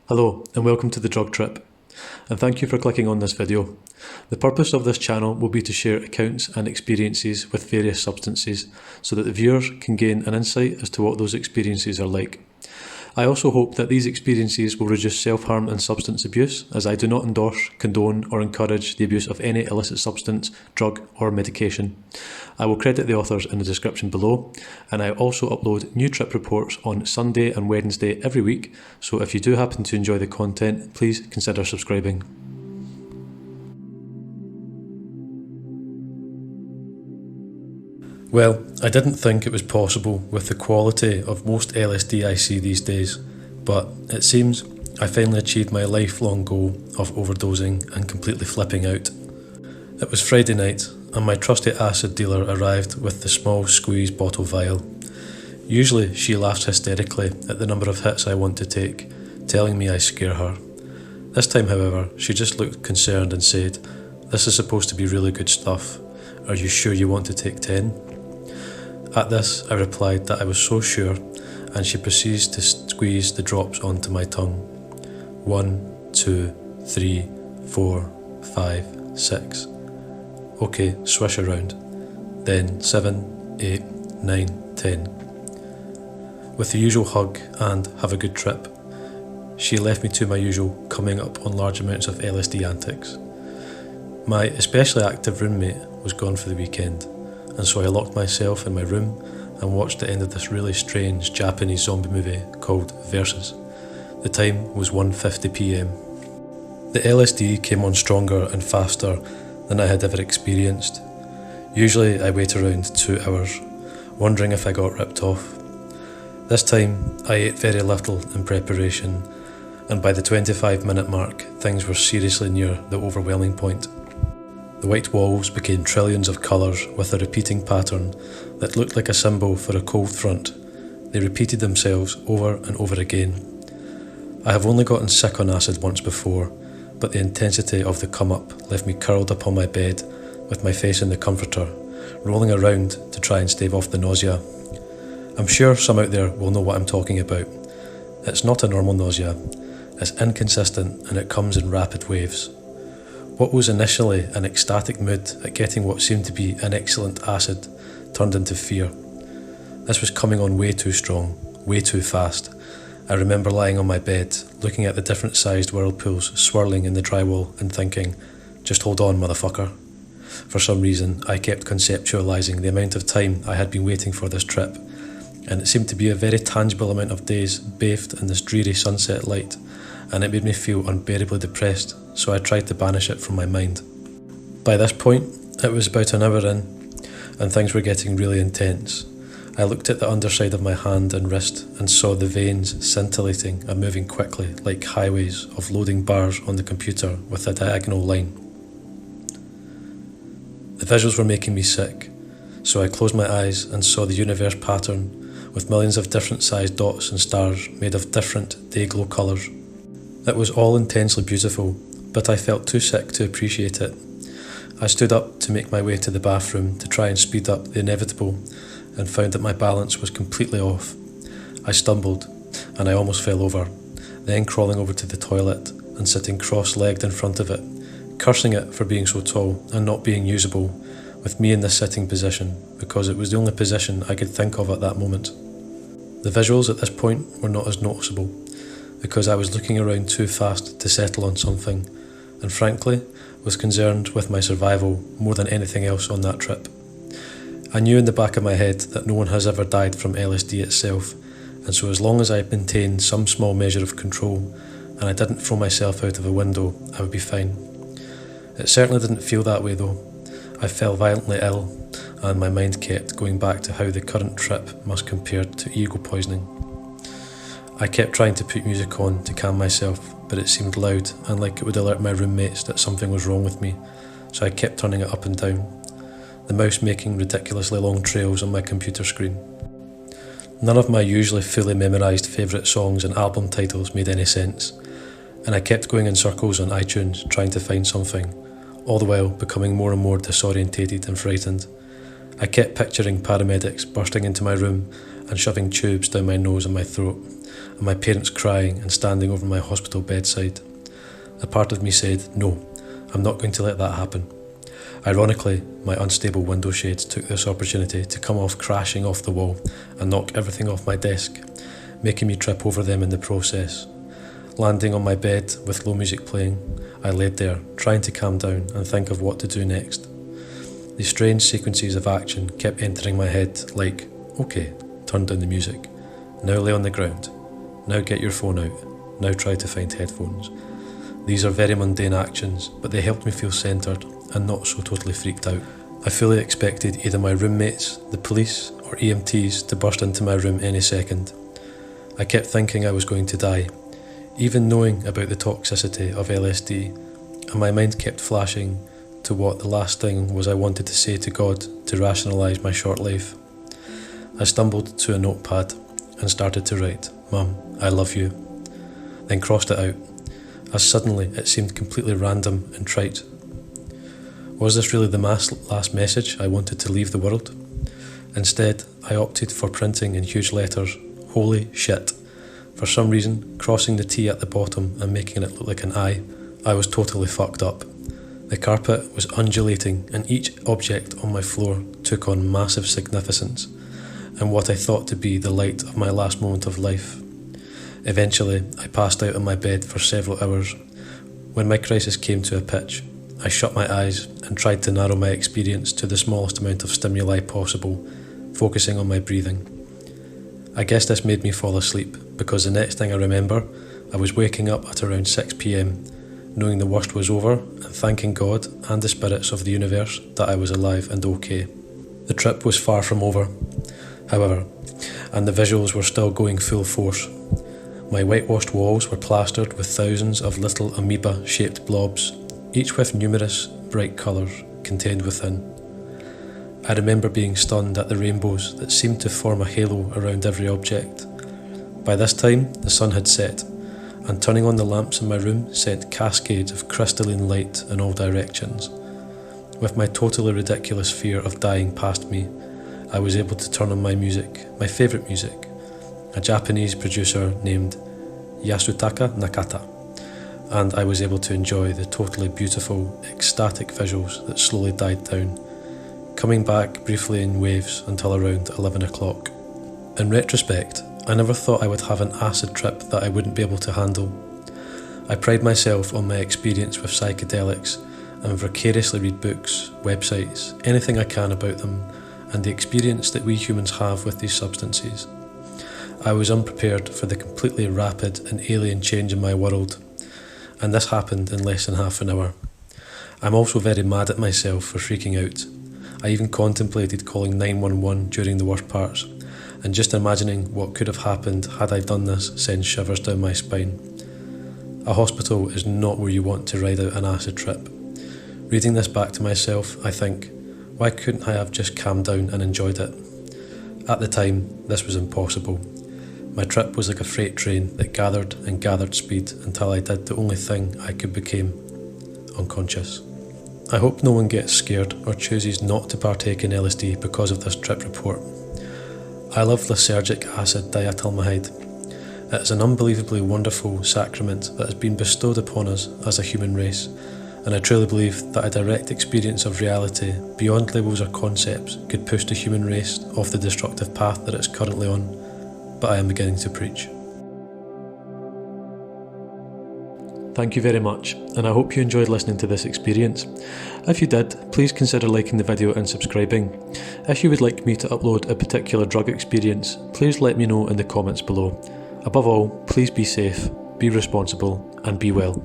Hello and welcome to The Drug Trip, and thank you for clicking on this video. The purpose of this channel will be to share accounts and experiences with various substances so that the viewers can gain an insight as to what those experiences are like. I also hope that these experiences will reduce self-harm and substance abuse, as I do not endorse, condone or encourage the abuse of any illicit substance, drug or medication. I will credit the authors in the description below, and I also upload new trip reports on Sunday and Wednesday every week, so if you do happen to enjoy the content, please consider subscribing. Well, I didn't think it was possible with the quality of most LSD I see these days, but it seems I finally achieved my lifelong goal of overdosing and completely flipping out. It was Friday night, and my trusty acid dealer arrived with the small squeeze bottle vial. Usually she laughs hysterically at the number of hits I want to take, telling me I scare her. This time, however, she just looked concerned and said, "This is supposed to be really good stuff. Are you sure you want to take 10? At this, I replied that I was so sure, and she proceeds to squeeze the drops onto my tongue. 1, 2, 3, 4, 5, 6. Okay, swish around. Then 7, 8, 9, 10. With the usual hug and have a good trip, she left me to my usual coming up on large amounts of LSD antics. My especially active roommate was gone for the weekend, and so I locked myself in my room and watched the end of this really strange Japanese zombie movie called Versus. The time was 1:50 PM. The LSD came on stronger and faster than I had ever experienced. Usually I wait around 2 hours, wondering if I got ripped off. This time I ate very little in preparation, and by the 25-minute mark things were seriously near the overwhelming point. The white walls became trillions of colours with a repeating pattern that looked like a symbol for a cold front. They repeated themselves over and over again. I have only gotten sick on acid once before, but the intensity of the come-up left me curled up on my bed with my face in the comforter, rolling around to try and stave off the nausea. I'm sure some out there will know what I'm talking about. It's not a normal nausea. It's inconsistent and it comes in rapid waves. What was initially an ecstatic mood at getting what seemed to be an excellent acid turned into fear. This was coming on way too strong, way too fast. I remember lying on my bed, looking at the different sized whirlpools swirling in the drywall and thinking, "Just hold on, motherfucker." For some reason, I kept conceptualising the amount of time I had been waiting for this trip, and it seemed to be a very tangible amount of days bathed in this dreary sunset light, and it made me feel unbearably depressed, so I tried to banish it from my mind. By this point, it was about an hour in, and things were getting really intense. I looked at the underside of my hand and wrist and saw the veins scintillating and moving quickly like highways of loading bars on the computer with a diagonal line. The visuals were making me sick, so I closed my eyes and saw the universe pattern with millions of different sized dots and stars made of different day-glow colours. It was all intensely beautiful, but I felt too sick to appreciate it. I stood up to make my way to the bathroom to try and speed up the inevitable, and found that my balance was completely off. I stumbled, and I almost fell over, then crawling over to the toilet and sitting cross-legged in front of it, cursing it for being so tall and not being usable, with me in this sitting position, because it was the only position I could think of at that moment. The visuals at this point were not as noticeable, because I was looking around too fast to settle on something, and frankly, was concerned with my survival more than anything else on that trip. I knew in the back of my head that no one has ever died from LSD itself, and so as long as I maintained some small measure of control, and I didn't throw myself out of a window, I would be fine. It certainly didn't feel that way though. I fell violently ill, and my mind kept going back to how the current trip must compare to ego poisoning. I kept trying to put music on to calm myself, but it seemed loud and like it would alert my roommates that something was wrong with me, so I kept turning it up and down, the mouse making ridiculously long trails on my computer screen. None of my usually fully memorised favourite songs and album titles made any sense, and I kept going in circles on iTunes trying to find something, all the while becoming more and more disorientated and frightened. I kept picturing paramedics bursting into my room and shoving tubes down my nose and my throat, and my parents crying and standing over my hospital bedside. A part of me said, no, I'm not going to let that happen. Ironically, my unstable window shades took this opportunity to come off crashing off the wall and knock everything off my desk, making me trip over them in the process. Landing on my bed with low music playing, I laid there, trying to calm down and think of what to do next. These strange sequences of action kept entering my head like, okay, turn down the music. Now lay on the ground. Now get your phone out. Now try to find headphones. These are very mundane actions, but they helped me feel centred and not so totally freaked out. I fully expected either my roommates, the police, or EMTs to burst into my room any second. I kept thinking I was going to die, even knowing about the toxicity of LSD, and my mind kept flashing to what the last thing was I wanted to say to God to rationalise my short life. I stumbled to a notepad and started to write, "Mum, I love you," then crossed it out, as suddenly it seemed completely random and trite. Was this really the last message I wanted to leave the world? Instead, I opted for printing in huge letters, "Holy shit." For some reason, crossing the T at the bottom and making it look like an I was totally fucked up. The carpet was undulating and each object on my floor took on massive significance and what I thought to be the light of my last moment of life. Eventually, I passed out on my bed for several hours. When my crisis came to a pitch, I shut my eyes and tried to narrow my experience to the smallest amount of stimuli possible, focusing on my breathing. I guess this made me fall asleep because the next thing I remember, I was waking up at around 6 p.m, knowing the worst was over and thanking God and the spirits of the universe that I was alive and okay. The trip was far from over, however, and the visuals were still going full force. My whitewashed walls were plastered with thousands of little amoeba-shaped blobs, each with numerous bright colours contained within. I remember being stunned at the rainbows that seemed to form a halo around every object. By this time, the sun had set, and turning on the lamps in my room sent cascades of crystalline light in all directions. With my totally ridiculous fear of dying past me, I was able to turn on my music, my favourite music, a Japanese producer named Yasutaka Nakata, and I was able to enjoy the totally beautiful, ecstatic visuals that slowly died down, coming back briefly in waves until around 11 o'clock. In retrospect, I never thought I would have an acid trip that I wouldn't be able to handle. I pride myself on my experience with psychedelics and vicariously read books, websites, anything I can about them, and the experience that we humans have with these substances. I was unprepared for the completely rapid and alien change in my world, and this happened in less than half an hour. I'm also very mad at myself for freaking out. I even contemplated calling 911 during the worst parts, and just imagining what could have happened had I done this sends shivers down my spine. A hospital is not where you want to ride out an acid trip. Reading this back to myself, I think, why couldn't I have just calmed down and enjoyed it? At the time, this was impossible. My trip was like a freight train that gathered and gathered speed until I did the only thing I could become: unconscious. I hope no one gets scared or chooses not to partake in LSD because of this trip report. I love lysergic acid diethylmahide. It is an unbelievably wonderful sacrament that has been bestowed upon us as a human race, and I truly believe that a direct experience of reality beyond labels or concepts could push the human race off the destructive path that it's currently on, but I am beginning to preach. Thank you very much, and I hope you enjoyed listening to this experience. If you did, please consider liking the video and subscribing. If you would like me to upload a particular drug experience, please let me know in the comments below. Above all, please be safe, be responsible, and be well.